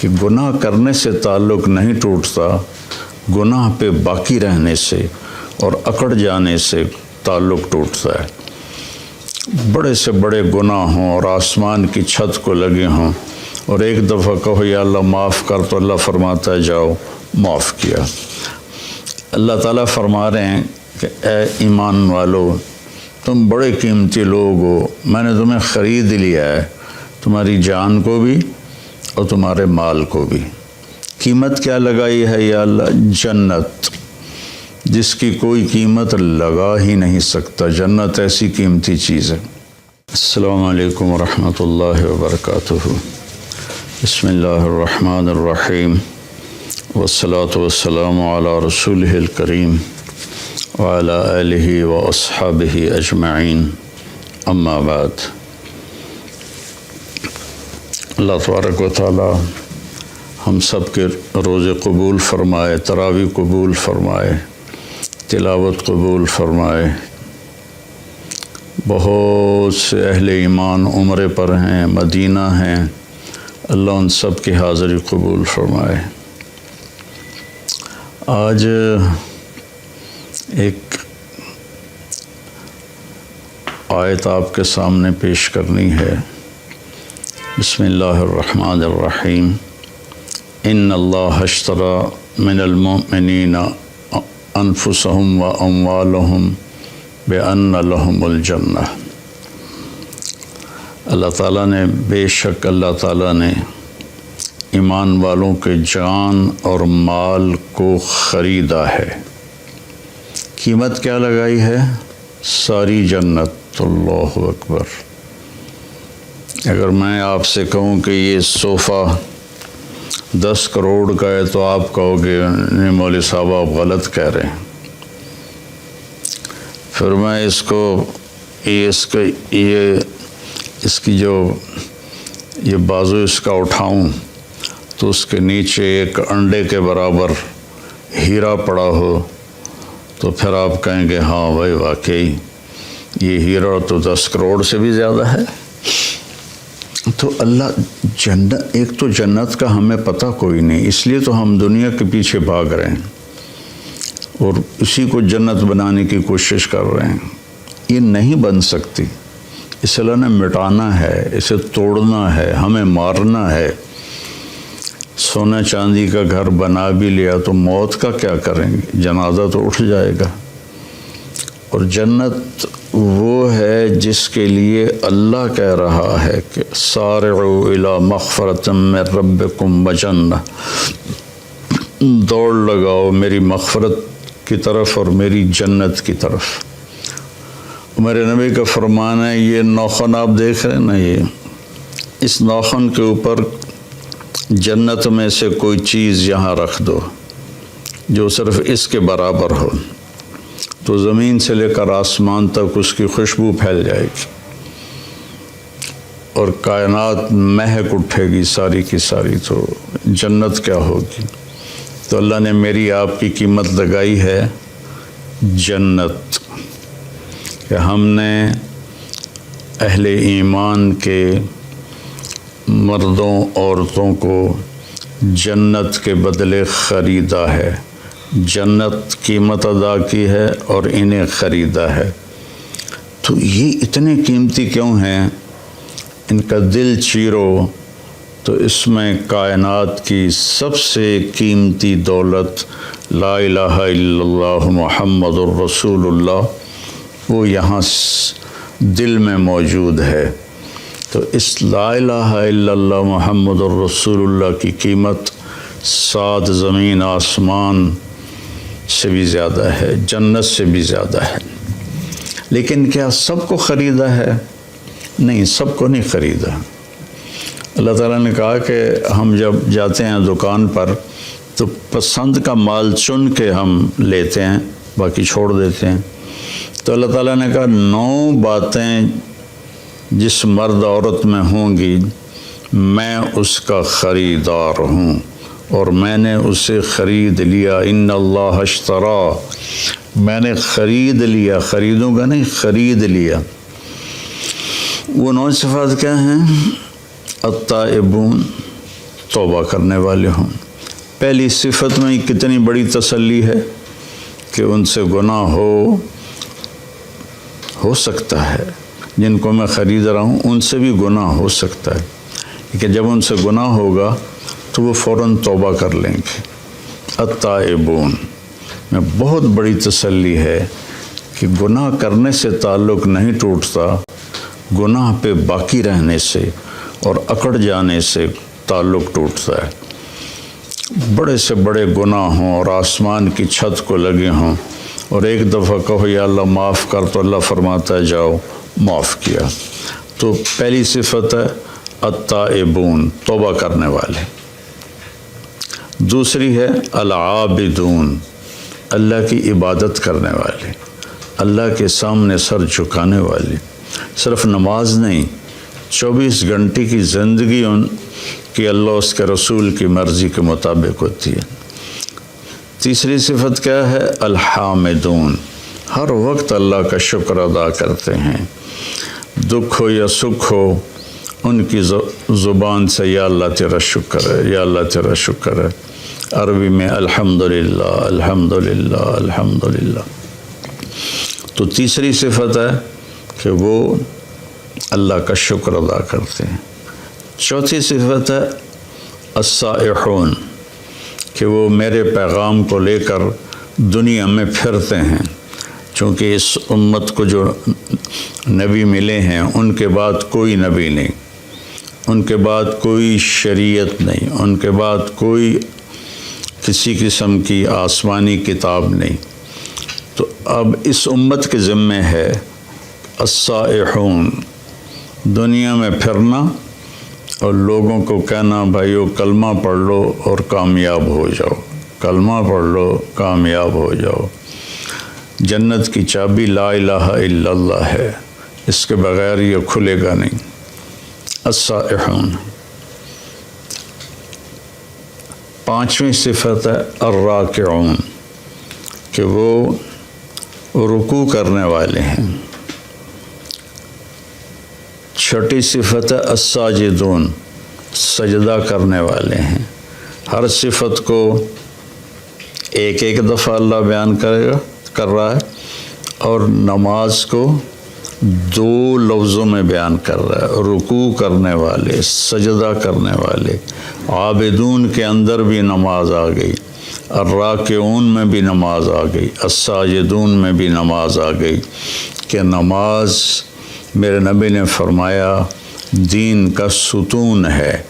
کہ گناہ کرنے سے تعلق نہیں ٹوٹتا، گناہ پہ باقی رہنے سے اور اکڑ جانے سے تعلق ٹوٹتا ہے۔ بڑے سے بڑے گناہ ہوں اور آسمان کی چھت کو لگے ہوں اور ایک دفعہ کہو یا اللہ معاف کر، تو اللہ فرماتا ہے جاؤ معاف کیا۔ اللہ تعالیٰ فرما رہے ہیں کہ اے ایمان والو، تم بڑے قیمتی لوگ ہو، میں نے تمہیں خرید لیا ہے، تمہاری جان کو بھی اور تمہارے مال کو بھی۔ قیمت کیا لگائی ہے یا اللہ؟ جنت، جس کی کوئی قیمت لگا ہی نہیں سکتا۔ جنت ایسی قیمتی چیز ہے۔ السلام علیکم ورحمۃ اللہ وبرکاتہ۔ بسم اللہ الرحمن الرحیم، والصلاة والسلام علی رسولہ الکریم وعلی آلہ واصحابہ اجمعین، اما بعد۔ اللہ تبارک و تعالی ہم سب کے روزے قبول فرمائے، تراویح قبول فرمائے، تلاوت قبول فرمائے۔ بہت سے اہل ایمان عمرے پر ہیں، مدینہ ہیں، اللہ ان سب کی حاضری قبول فرمائے۔ آج ایک آیت آپ کے سامنے پیش کرنی ہے۔ بسم اللہ الرحمن الرحیم۔ ان اللہ اشتری من المؤمنین انفسهم واموالهم بان لهم الجنہ۔ اللہ تعالیٰ نے، بے شک اللہ تعالیٰ نے ایمان والوں کے جان اور مال کو خریدا ہے۔ قیمت کیا لگائی ہے؟ ساری جنت۔ اللہ اکبر۔ اگر میں آپ سے کہوں کہ یہ صوفہ 10 کروڑ کا ہے تو آپ کہو گے نہیں مولوی صاحب آپ غلط کہہ رہے ہیں۔ پھر میں اس کی جو یہ بازو اس کا اٹھاؤں تو اس کے نیچے ایک انڈے کے برابر ہیرا پڑا ہو تو پھر آپ کہیں گے ہاں بھائی واقعی یہ ہیرا تو 10 کروڑ سے بھی زیادہ ہے۔ تو اللہ جنت، ایک تو جنت کا ہمیں پتہ کوئی نہیں، اس لیے تو ہم دنیا کے پیچھے بھاگ رہے ہیں اور اسی کو جنت بنانے کی کوشش کر رہے ہیں۔ یہ نہیں بن سکتی، اس اللہ نے مٹانا ہے، اسے توڑنا ہے، ہمیں مارنا ہے۔ سونا چاندی کا گھر بنا بھی لیا تو موت کا کیا کریں گے؟ جنازہ تو اٹھ جائے گا۔ اور جنت وہ ہے جس کے لیے اللہ کہہ رہا ہے کہ سارعوا الی مغفرۃ من ربکم وجنہ، دوڑ لگاؤ میری مغفرت کی طرف اور میری جنت کی طرف۔ میرے نبی کا فرمان ہے، یہ ناخن آپ دیکھ رہے ہیں نا، یہ اس ناخن کے اوپر جنت میں سے کوئی چیز یہاں رکھ دو جو صرف اس کے برابر ہو، تو زمین سے لے کر آسمان تک اس کی خوشبو پھیل جائے گی اور کائنات مہک اٹھے گی ساری کی ساری۔ تو جنت کیا ہوگی؟ تو اللہ نے میری آپ کی قیمت لگائی ہے جنت، کہ ہم نے اہل ایمان کے مردوں عورتوں کو جنت کے بدلے خریدا ہے، جنت قیمت ادا کی ہے اور انہیں خریدا ہے۔ تو یہ اتنے قیمتی کیوں ہیں؟ ان کا دل چیرو تو اس میں کائنات کی سب سے قیمتی دولت لا الہ الا اللہ محمد الرسول اللہ وہ یہاں دل میں موجود ہے۔ تو اس لا الہ الا اللہ محمد الرسول اللہ کی قیمت 7 زمین آسمان سے بھی زیادہ ہے، جنت سے بھی زیادہ ہے۔ لیکن کیا سب کو خریدا ہے؟ نہیں، سب کو نہیں خریدا۔ اللہ تعالیٰ نے کہا کہ ہم جب جاتے ہیں دکان پر تو پسند کا مال چن کے ہم لیتے ہیں، باقی چھوڑ دیتے ہیں۔ تو اللہ تعالیٰ نے کہا 9 باتیں جس مرد عورت میں ہوں گی میں اس کا خریدار ہوں اور میں نے اسے خرید لیا۔ ان اللہ اشتری، میں نے خرید لیا، خریدوں گا نہیں، خرید لیا۔ وہ 9 صفات کیا ہیں؟ التائبون، توبہ کرنے والے ہوں۔ پہلی صفت میں کتنی بڑی تسلی ہے کہ ان سے گناہ ہو سکتا ہے، جن کو میں خرید رہا ہوں ان سے بھی گناہ ہو سکتا ہے، لیکن جب ان سے گناہ ہوگا تو وہ فوراً توبہ کر لیں گے۔ التائبون میں بہت بڑی تسلی ہے کہ گناہ کرنے سے تعلق نہیں ٹوٹتا، گناہ پہ باقی رہنے سے اور اکڑ جانے سے تعلق ٹوٹتا ہے۔ بڑے سے بڑے گناہ ہوں اور آسمان کی چھت کو لگے ہوں اور ایک دفعہ کہو یا اللہ معاف کر، تو اللہ فرماتا ہے جاؤ معاف کیا۔ تو پہلی صفت ہے التائبون، توبہ کرنے والے۔ دوسری ہے العابدون، اللہ کی عبادت کرنے والے، اللہ کے سامنے سر جھکانے والے۔ صرف نماز نہیں، 24 گھنٹے کی زندگی ان کی اللہ اس کے رسول کی مرضی کے مطابق ہوتی ہے۔ تیسری صفت کیا ہے؟ الحامدون، ہر وقت اللہ کا شکر ادا کرتے ہیں، دکھ ہو یا سکھ ہو ان کی زبان سے یا اللہ تیرا شکر ہے، یا اللہ تیرا شکر ہے۔ عربی میں الحمدللہ الحمدللہ الحمدللہ۔ تو تیسری صفت ہے کہ وہ اللہ کا شکر ادا کرتے ہیں۔ چوتھی صفت ہے السائحون، کہ وہ میرے پیغام کو لے کر دنیا میں پھرتے ہیں، چونکہ اس امت کو جو نبی ملے ہیں ان کے بعد کوئی نبی نہیں، ان کے بعد کوئی شریعت نہیں، ان کے بعد کوئی کسی قسم کی آسمانی کتاب نہیں۔ تو اب اس امت کے ذمے ہے السائحون، دنیا میں پھرنا اور لوگوں کو کہنا بھائیو کلمہ پڑھ لو اور کامیاب ہو جاؤ، کلمہ پڑھ لو کامیاب ہو جاؤ۔ جنت کی چابی لا الہ الا اللہ ہے، اس کے بغیر یہ کھلے گا نہیں۔ السائحون۔ پانچویں صفت ہے الراکعون، کہ وہ رکوع کرنے والے ہیں۔ چھٹی صفت ہے الساجدون، سجدہ کرنے والے ہیں۔ ہر صفت کو ایک ایک دفعہ اللہ بیان کر رہا ہے اور نماز کو 2 لفظوں میں بیان کر رہا ہے، رکوع کرنے والے، سجدہ کرنے والے۔ عابدون کے اندر بھی نماز آ گئی، الراکعون میں بھی نماز آ گئی، الساجدون میں بھی نماز آ گئی، کہ نماز میرے نبی نے فرمایا دین کا ستون ہے،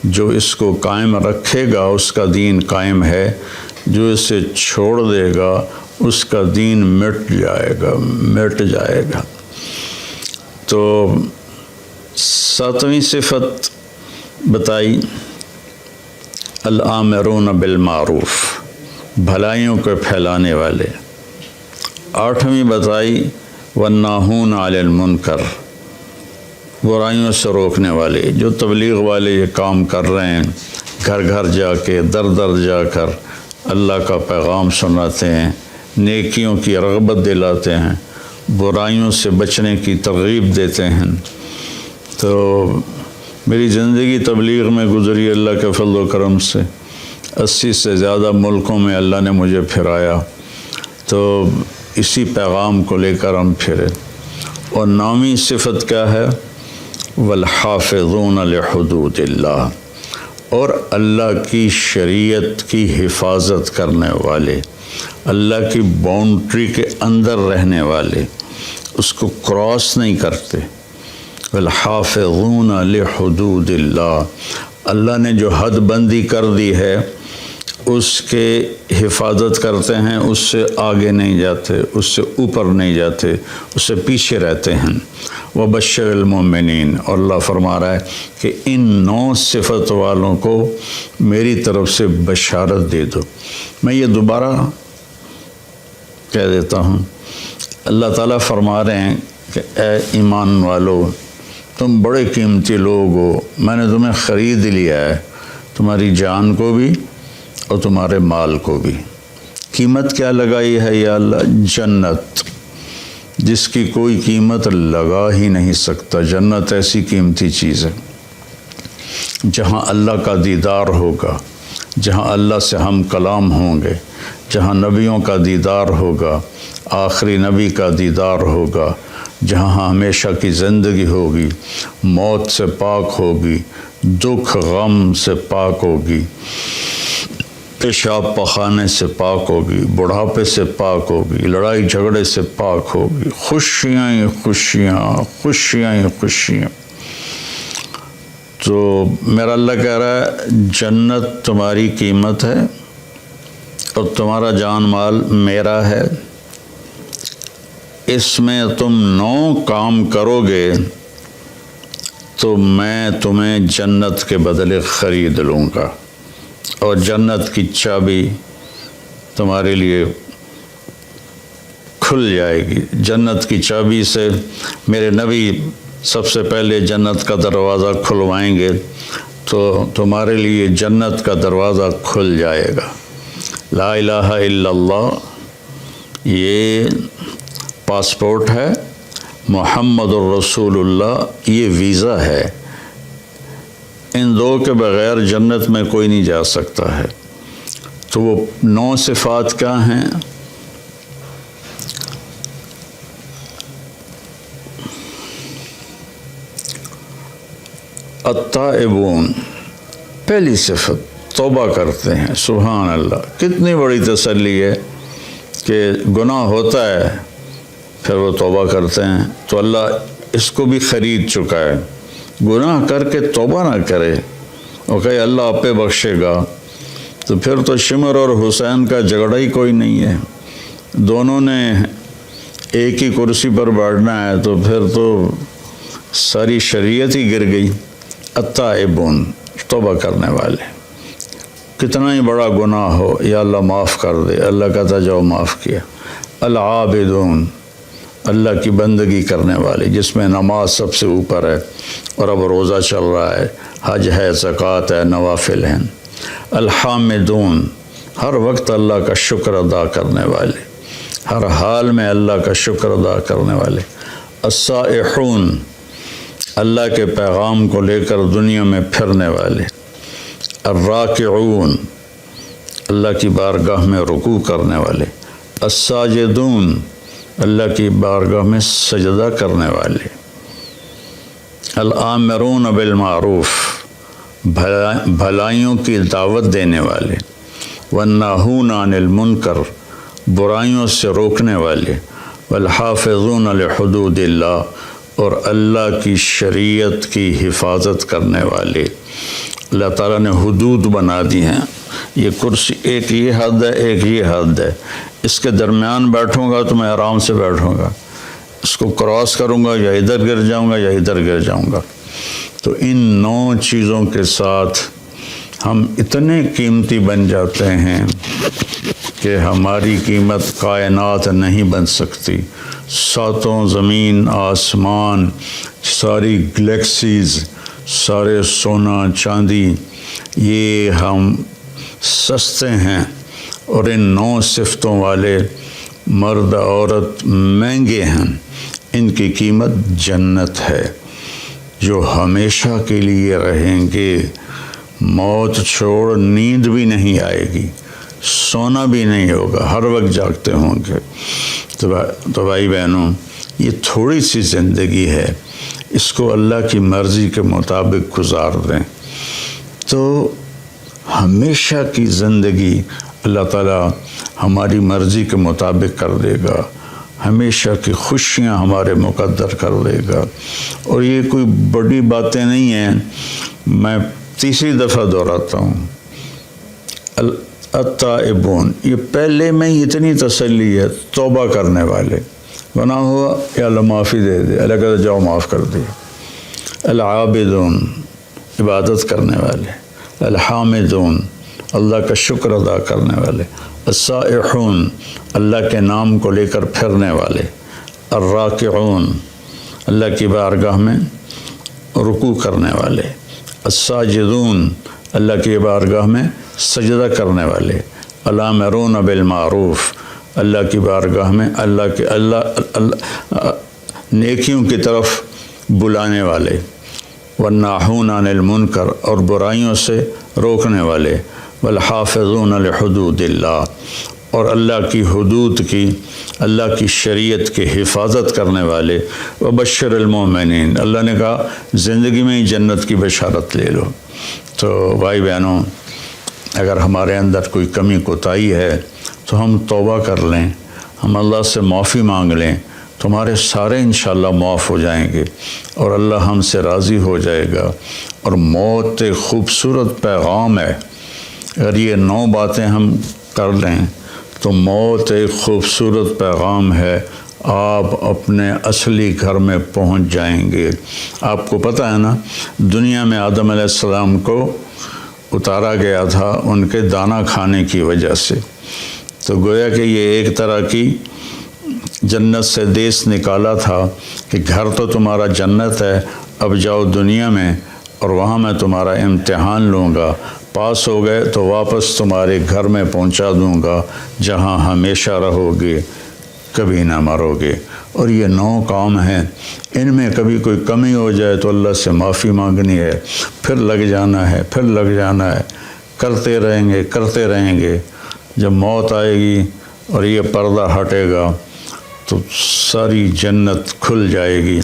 جو اس کو قائم رکھے گا اس کا دین قائم ہے، جو اسے چھوڑ دے گا اس کا دین مٹ جائے گا۔ تو 7ویں صفت بتائی الآمرون بالمعروف، بھلائیوں کو پھیلانے والے۔ 8ویں بتائی والناہون علی المنکر، برائیوں سے روکنے والے۔ جو تبلیغ والے یہ کام کر رہے ہیں، گھر گھر جا کے در در جا کر اللہ کا پیغام سناتے ہیں، نیکیوں کی رغبت دلاتے ہیں، برائیوں سے بچنے کی ترغیب دیتے ہیں۔ تو میری زندگی تبلیغ میں گزری اللہ کے فضل و کرم سے، 80 سے زیادہ ملکوں میں اللہ نے مجھے پھرایا، تو اسی پیغام کو لے کر ہم پھرے۔ اور 9ویں صفت کیا ہے؟ والحافظون لحدود اللہ، اور اللہ کی شریعت کی حفاظت کرنے والے، اللہ کی باؤنڈری کے اندر رہنے والے، اس کو کراس نہیں کرتے۔ والحافظون لحدود اللہ، اللہ نے جو حد بندی کر دی ہے اس کے حفاظت کرتے ہیں، اس سے آگے نہیں جاتے، اس سے اوپر نہیں جاتے، اس سے پیچھے رہتے ہیں۔ وبشر المؤمنین، اور اللہ فرما رہا ہے کہ ان 9 صفت والوں کو میری طرف سے بشارت دے دو۔ میں یہ دوبارہ کہہ دیتا ہوں، اللہ تعالیٰ فرما رہے ہیں کہ اے ایمان والو، تم بڑے قیمتی لوگ ہو، میں نے تمہیں خرید لیا ہے، تمہاری جان کو بھی اور تمہارے مال کو بھی۔ قیمت کیا لگائی ہے یا اللہ؟ جنت، جس کی کوئی قیمت لگا ہی نہیں سکتا۔ جنت ایسی قیمتی چیز ہے۔ جہاں اللہ کا دیدار ہوگا، جہاں اللہ سے ہم کلام ہوں گے، جہاں نبیوں کا دیدار ہوگا، آخری نبی کا دیدار ہوگا، جہاں ہمیشہ کی زندگی ہوگی، موت سے پاک ہوگی، دکھ غم سے پاک ہوگی، پیشاب پخانے سے پاک ہوگی، بڑھاپے سے پاک ہوگی، لڑائی جھگڑے سے پاک ہوگی، خوشیاں ہی خوشیاں، خوشیاں ہی خوشیاں۔ تو میرا اللہ کہہ رہا ہے جنت تمہاری قیمت ہے اور تمہارا جان مال میرا ہے، اس میں تم 9 کام کرو گے تو میں تمہیں جنت کے بدلے خرید لوں گا، اور جنت کی چابی تمہارے لیے کھل جائے گی۔ جنت کی چابی سے میرے نبی سب سے پہلے جنت کا دروازہ کھلوائیں گے تو تمہارے لیے جنت کا دروازہ کھل جائے گا۔ لا الہ الا اللہ یہ پاسپورٹ ہے، محمد الرسول اللہ یہ ویزا ہے، ان 2 کے بغیر جنت میں کوئی نہیں جا سکتا ہے۔ تو وہ 9 صفات کیا ہیں؟ التائبون، پہلی صفت توبہ کرتے ہیں۔ سبحان اللہ، کتنی بڑی تسلی ہے کہ گناہ ہوتا ہے پھر وہ توبہ کرتے ہیں، تو اللہ اس کو بھی خرید چکا ہے۔ گناہ کر کے توبہ نہ کرے اور کہے اللہ آپ پہ بخشے گا، تو پھر تو شمر اور حسین کا جھگڑا ہی کوئی نہیں ہے، دونوں نے ایک ہی کرسی پر بیٹھنا ہے، تو پھر تو ساری شریعت ہی گر گئی۔ التائبون، توبہ کرنے والے، کتنا ہی بڑا گناہ ہو یا اللہ معاف کر دے، اللہ کہتا جاؤ معاف کیا۔ العابدون، اللہ کی بندگی کرنے والے، جس میں نماز سب سے اوپر ہے اور اب روزہ چل رہا ہے، حج ہے، زکوٰۃ ہے، نوافل ہیں۔ الحامدون، ہر وقت اللہ کا شکر ادا کرنے والے، ہر حال میں اللہ کا شکر ادا کرنے والے۔ السائحون، اللہ کے پیغام کو لے کر دنیا میں پھرنے والے۔ الراکعون، اللہ کی بارگاہ میں رکوع کرنے والے۔ الساجدون، اللہ کی بارگاہ میں سجدہ کرنے والے۔ الآمرون بالمعروف، بھلائیوں کی دعوت دینے والے۔ والناہون عن المنکر، برائیوں سے روکنے والے۔ والحافظون لحدود اللہ، اور اللہ کی شریعت کی حفاظت کرنے والے۔ اللہ تعالیٰ نے حدود بنا دی ہیں، یہ کرسی ایک یہ حد ہے، ایک یہ حد ہے، اس کے درمیان بیٹھوں گا تو میں آرام سے بیٹھوں گا، اس کو کراس کروں گا یا ادھر گر جاؤں گا یا ادھر گر جاؤں گا۔ تو ان 9 چیزوں کے ساتھ ہم اتنے قیمتی بن جاتے ہیں کہ ہماری قیمت کائنات نہیں بن سکتی۔ 7 زمین آسمان، ساری گلیکسیز، سارے سونا چاندی، یہ ہم سستے ہیں، اور ان 9 صفتوں والے مرد عورت مہنگے ہیں، ان کی قیمت جنت ہے، جو ہمیشہ کے لیے رہیں گے۔ موت چھوڑ نیند بھی نہیں آئے گی، سونا بھی نہیں ہوگا، ہر وقت جاگتے ہوں گے۔ تو بھائی بہنوں، یہ تھوڑی سی زندگی ہے، اس کو اللہ کی مرضی کے مطابق گزار دیں تو ہمیشہ کی زندگی اللہ تعالیٰ ہماری مرضی کے مطابق کر دے گا، ہمیشہ کی خوشیاں ہمارے مقدر کر دے گا۔ اور یہ کوئی بڑی باتیں نہیں ہیں، میں تیسری دفعہ دہراتا ہوں، التائبون، یہ پہلے میں اتنی تسلی ہے، توبہ کرنے والے، گناہ ہوا یا اللہ معافی دے دے، اللہ کہتا جاؤ معاف کر دے۔ العابدون، عبادت کرنے والے۔ الحامدون، اللہ کا شکر ادا کرنے والے۔ السائحون، اللہ کے نام کو لے کر پھرنے والے۔ الراکعون، اللہ کی بارگاہ میں رکوع کرنے والے۔ الساجدون، اللہ کی بارگاہ میں سجدہ کرنے والے۔ الآمرون بالمعروف، اللہ کی بارگاہ میں اللہ نیکیوں کی طرف بلانے والے۔ والناہون عن المنکر، اور برائیوں سے روکنے والے، والحافظون لحدود اللہ، اور اللہ کی حدود کی، اللہ کی شریعت کی حفاظت کرنے والے، وبشر المومنین، اللہ نے کہا زندگی میں ہی جنت کی بشارت لے لو۔ تو بھائی بہنوں، اگر ہمارے اندر کوئی کمی کوتاہی ہے تو ہم توبہ کر لیں، ہم اللہ سے معافی مانگ لیں، تمہارے سارے انشاءاللہ معاف ہو جائیں گے اور اللہ ہم سے راضی ہو جائے گا۔ اور موت ایک خوبصورت پیغام ہے، اگر یہ 9 باتیں ہم کر لیں تو موت ایک خوبصورت پیغام ہے، آپ اپنے اصلی گھر میں پہنچ جائیں گے۔ آپ کو پتہ ہے نا، دنیا میں آدم علیہ السلام کو اتارا گیا تھا ان کے دانہ کھانے کی وجہ سے، تو گویا کہ یہ ایک طرح کی جنت سے دیس نکالا تھا کہ گھر تو تمہارا جنت ہے، اب جاؤ دنیا میں اور وہاں میں تمہارا امتحان لوں گا، پاس ہو گئے تو واپس تمہارے گھر میں پہنچا دوں گا جہاں ہمیشہ رہو گے، کبھی نہ مرو گے۔ اور یہ 9 کام ہیں، ان میں کبھی کوئی کمی ہو جائے تو اللہ سے معافی مانگنی ہے، پھر لگ جانا ہے، پھر لگ جانا ہے، کرتے رہیں گے۔ جب موت آئے گی اور یہ پردہ ہٹے گا تو ساری جنت کھل جائے گی،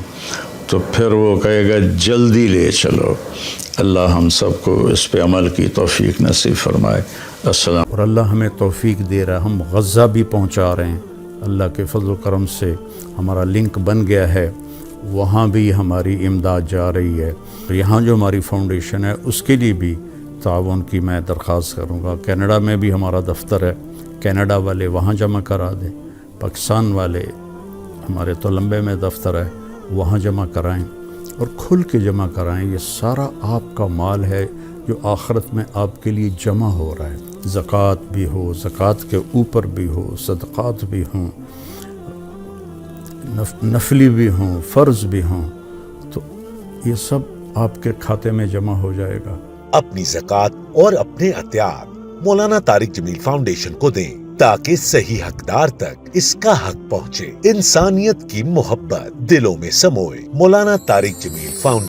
تو پھر وہ کہے گا جلدی لے چلو۔ اللہ ہم سب کو اس پہ عمل کی توفیق نصیب فرمائے۔ السلام۔ اور اللہ ہمیں توفیق دے رہا ہے، ہم غزہ بھی پہنچا رہے ہیں، اللہ کے فضل و کرم سے ہمارا لنک بن گیا ہے، وہاں بھی ہماری امداد جا رہی ہے۔ یہاں جو ہماری فاؤنڈیشن ہے اس کے لیے بھی تعاون کی میں درخواست کروں گا۔ کینیڈا میں بھی ہمارا دفتر ہے، کینیڈا والے وہاں جمع کرا دیں، پاکستان والے ہمارے تولمبے میں دفتر ہے وہاں جمع کرائیں، اور کھل کے جمع کرائیں۔ یہ سارا آپ کا مال ہے جو آخرت میں آپ کے لیے جمع ہو رہا ہے، زکوٰۃ بھی ہو، زکوٰۃ کے اوپر بھی ہو، صدقات بھی ہوں، نفلی بھی ہوں، فرض بھی ہوں، تو یہ سب آپ کے کھاتے میں جمع ہو جائے گا۔ اپنی زکوٰۃ اور اپنے عطیات مولانا طارق جمیل فاؤنڈیشن کو دیں تاکہ صحیح حقدار تک اس کا حق پہنچے۔ انسانیت کی محبت دلوں میں سموئے۔ مولانا طارق جمیل فاؤنڈیشن۔